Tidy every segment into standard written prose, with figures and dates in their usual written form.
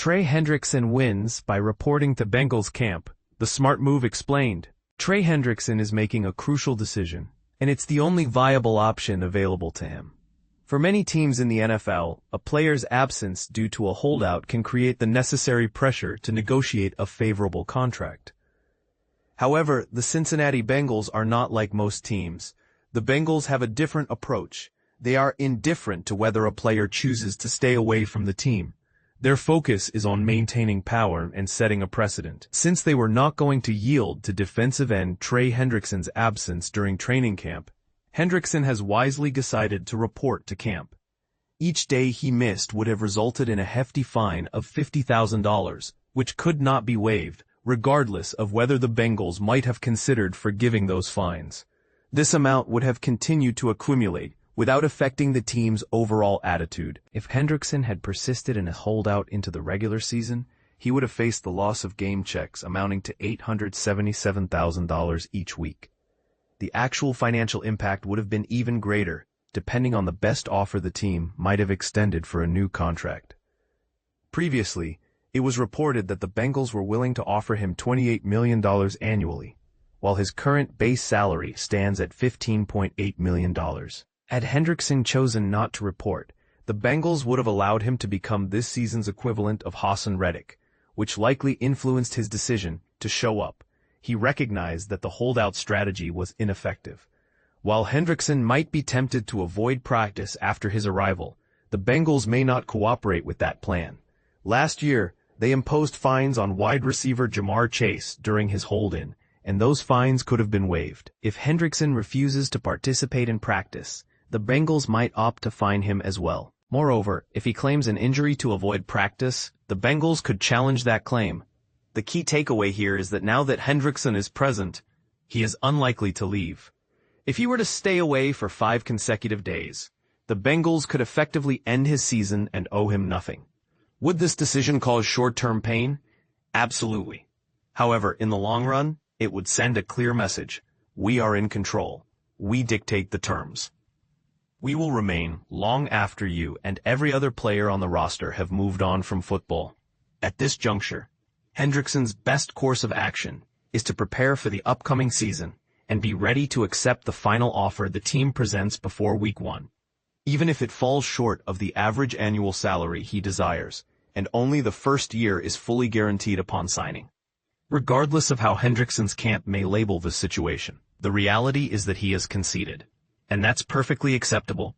Trey Hendrickson wins by reporting to Bengals camp. The smart move explained. Trey Hendrickson is making a crucial decision, and it's the only viable option available to him. For many teams in the NFL, a player's absence due to a holdout can create the necessary pressure to negotiate a favorable contract. However, the Cincinnati Bengals are not like most teams. The Bengals have a different approach. They are indifferent to whether a player chooses to stay away from the team. Their focus is on maintaining power and setting a precedent. Since they were not going to yield to defensive end Trey Hendrickson's absence during training camp, Hendrickson has wisely decided to report to camp. Each day he missed would have resulted in a hefty fine of $50,000, which could not be waived, regardless of whether the Bengals might have considered forgiving those fines. This amount would have continued to accumulate, without affecting the team's overall attitude. If Hendrickson had persisted in a holdout into the regular season, he would have faced the loss of game checks amounting to $877,000 each week. The actual financial impact would have been even greater, depending on the best offer the team might have extended for a new contract. Previously, it was reported that the Bengals were willing to offer him $28 million annually, while his current base salary stands at $15.8 million. Had Hendrickson chosen not to report, the Bengals would have allowed him to become this season's equivalent of Hassan Reddick, which likely influenced his decision to show up. He recognized that the holdout strategy was ineffective. While Hendrickson might be tempted to avoid practice after his arrival, the Bengals may not cooperate with that plan. Last year, they imposed fines on wide receiver Ja'Marr Chase during his hold-in, and those fines could have been waived. If Hendrickson refuses to participate in practice, the Bengals might opt to fine him as well. Moreover, if he claims an injury to avoid practice, the Bengals could challenge that claim. The key takeaway here is that now that Hendrickson is present, he is unlikely to leave. If he were to stay away for 5 consecutive days, the Bengals could effectively end his season and owe him nothing. Would this decision cause short-term pain? Absolutely. However, in the long run, it would send a clear message. We are in control. We dictate the terms. We will remain long after you and every other player on the roster have moved on from football. At this juncture, Hendrickson's best course of action is to prepare for the upcoming season and be ready to accept the final offer the team presents before Week 1. Even if it falls short of the average annual salary he desires, and only the first year is fully guaranteed upon signing. Regardless of how Hendrickson's camp may label the situation, the reality is that he has conceded, and that's perfectly acceptable.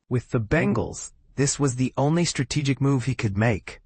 With the Bengals, this was the only strategic move he could make.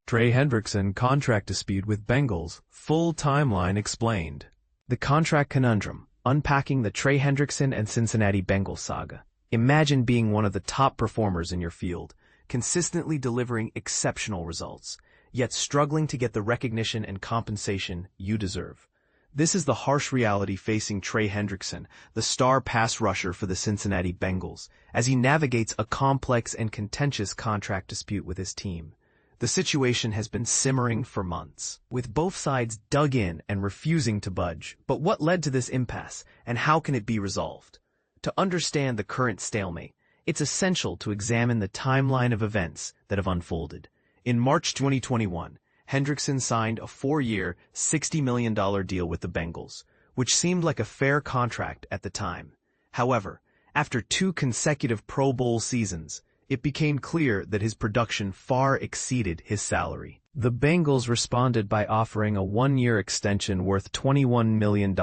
Trey Hendrickson contract dispute with Bengals, full timeline explained. The contract conundrum, unpacking the Trey Hendrickson and Cincinnati Bengals saga. Imagine being one of the top performers in your field, consistently delivering exceptional results, yet struggling to get the recognition and compensation you deserve. This is the harsh reality facing Trey Hendrickson, the star pass rusher for the Cincinnati Bengals, as he navigates a complex and contentious contract dispute with his team. The situation has been simmering for months, with both sides dug in and refusing to budge. But what led to this impasse, and how can it be resolved? To understand the current stalemate, it's essential to examine the timeline of events that have unfolded. In March 2021, Hendrickson signed a 4-year, $60 million deal with the Bengals, which seemed like a fair contract at the time. However, after 2 consecutive Pro Bowl seasons, it became clear that his production far exceeded his salary. The Bengals responded by offering a 1-year extension worth $21 million,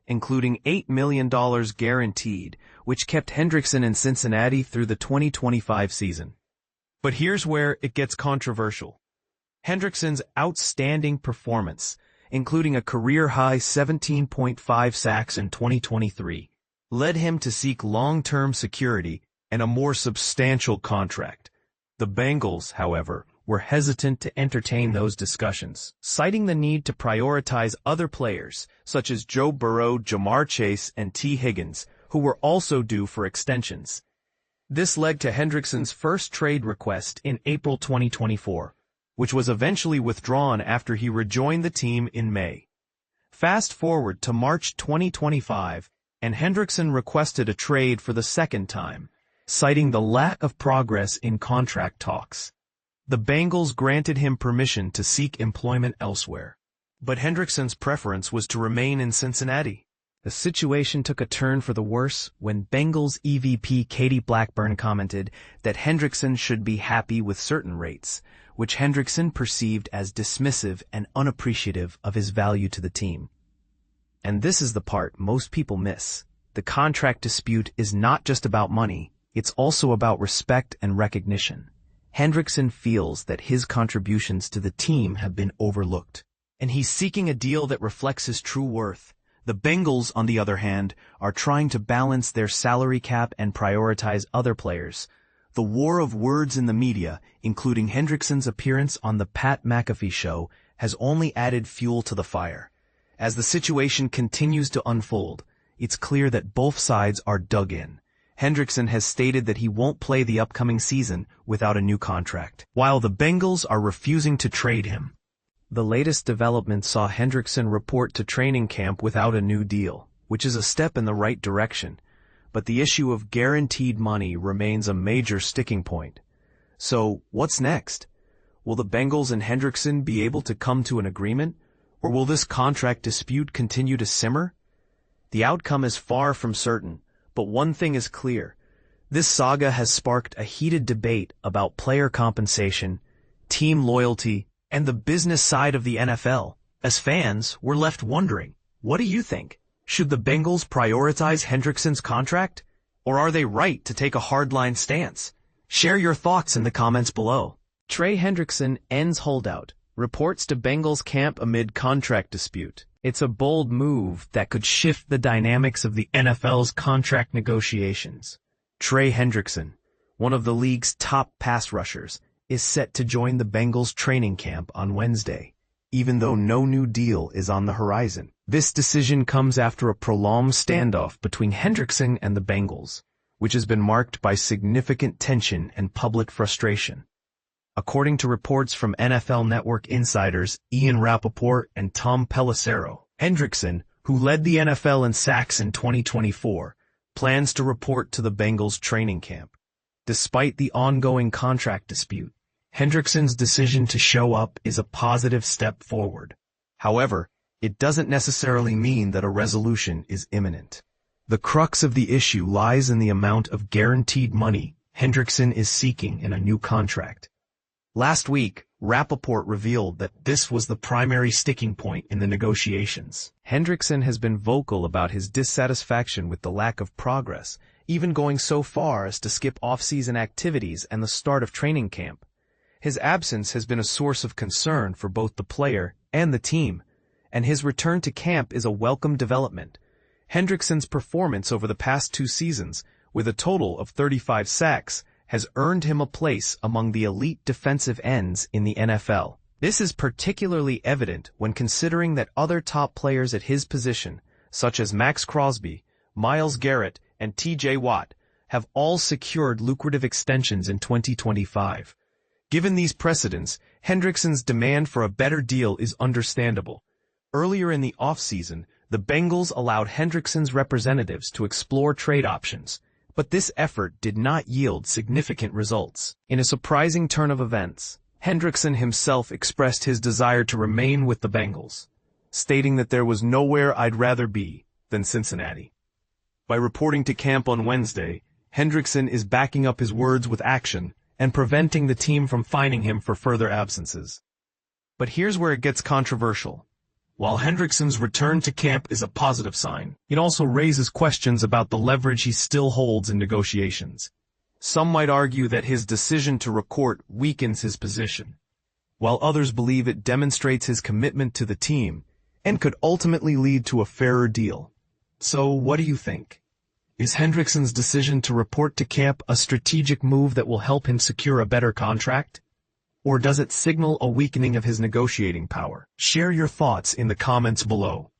including $8 million guaranteed, which kept Hendrickson in Cincinnati through the 2025 season. But here's where it gets controversial. Hendrickson's outstanding performance, including a career-high 17.5 sacks in 2023, led him to seek long-term security and a more substantial contract. The Bengals, however, were hesitant to entertain those discussions, citing the need to prioritize other players, such as Joe Burrow, Ja'Marr Chase, and T. Higgins, who were also due for extensions. This led to Hendrickson's first trade request in April 2024, which was eventually withdrawn after he rejoined the team in May. Fast forward to March 2025, and Hendrickson requested a trade for the second time, citing the lack of progress in contract talks. The Bengals granted him permission to seek employment elsewhere. But Hendrickson's preference was to remain in Cincinnati. The situation took a turn for the worse when Bengals EVP Katie Blackburn commented that Hendrickson should be happy with certain rates, which Hendrickson perceived as dismissive and unappreciative of his value to the team. And this is the part most people miss. The contract dispute is not just about money, it's also about respect and recognition. Hendrickson feels that his contributions to the team have been overlooked, and he's seeking a deal that reflects his true worth. The Bengals, on the other hand, are trying to balance their salary cap and prioritize other players. The war of words in the media, including Hendrickson's appearance on the Pat McAfee show, has only added fuel to the fire. As the situation continues to unfold, it's clear that both sides are dug in. Hendrickson has stated that he won't play the upcoming season without a new contract, while the Bengals are refusing to trade him. The latest development saw Hendrickson report to training camp without a new deal, which is a step in the right direction, but the issue of guaranteed money remains a major sticking point. So, what's next? Will the Bengals and Hendrickson be able to come to an agreement, or will this contract dispute continue to simmer? The outcome is far from certain, but one thing is clear. This saga has sparked a heated debate about player compensation, team loyalty, and the business side of the NFL. As fans, we're left wondering, what do you think? Should the Bengals prioritize Hendrickson's contract? Or are they right to take a hardline stance? Share your thoughts in the comments below. Trey Hendrickson ends holdout, reports to Bengals camp amid contract dispute. It's a bold move that could shift the dynamics of the NFL's contract negotiations. Trey Hendrickson, one of the league's top pass rushers, is set to join the Bengals training camp on Wednesday, even though no new deal is on the horizon. This decision comes after a prolonged standoff between Hendrickson and the Bengals, which has been marked by significant tension and public frustration. According to reports from NFL Network insiders Ian Rappaport and Tom Pelissero, Hendrickson, who led the NFL in sacks in 2024, plans to report to the Bengals training camp. Despite the ongoing contract dispute, Hendrickson's decision to show up is a positive step forward. However, it doesn't necessarily mean that a resolution is imminent. The crux of the issue lies in the amount of guaranteed money Hendrickson is seeking in a new contract. Last week, Rappaport revealed that this was the primary sticking point in the negotiations. Hendrickson has been vocal about his dissatisfaction with the lack of progress, even going so far as to skip off-season activities and the start of training camp. His absence has been a source of concern for both the player and the team, and his return to camp is a welcome development. Hendrickson's performance over the past 2 seasons, with a total of 35 sacks, has earned him a place among the elite defensive ends in the NFL. This is particularly evident when considering that other top players at his position, such as Max Crosby, Myles Garrett, and T.J. Watt, have all secured lucrative extensions in 2025. Given these precedents, Hendrickson's demand for a better deal is understandable. Earlier in the offseason, the Bengals allowed Hendrickson's representatives to explore trade options, but this effort did not yield significant results. In a surprising turn of events, Hendrickson himself expressed his desire to remain with the Bengals, stating that there was nowhere I'd rather be than Cincinnati. By reporting to camp on Wednesday, Hendrickson is backing up his words with action and preventing the team from fining him for further absences. But here's where it gets controversial. While Hendrickson's return to camp is a positive sign, it also raises questions about the leverage he still holds in negotiations. Some might argue that his decision to report weakens his position, while others believe it demonstrates his commitment to the team and could ultimately lead to a fairer deal. So, what do you think? Is Hendrickson's decision to report to camp a strategic move that will help him secure a better contract? Or does it signal a weakening of his negotiating power? Share your thoughts in the comments below.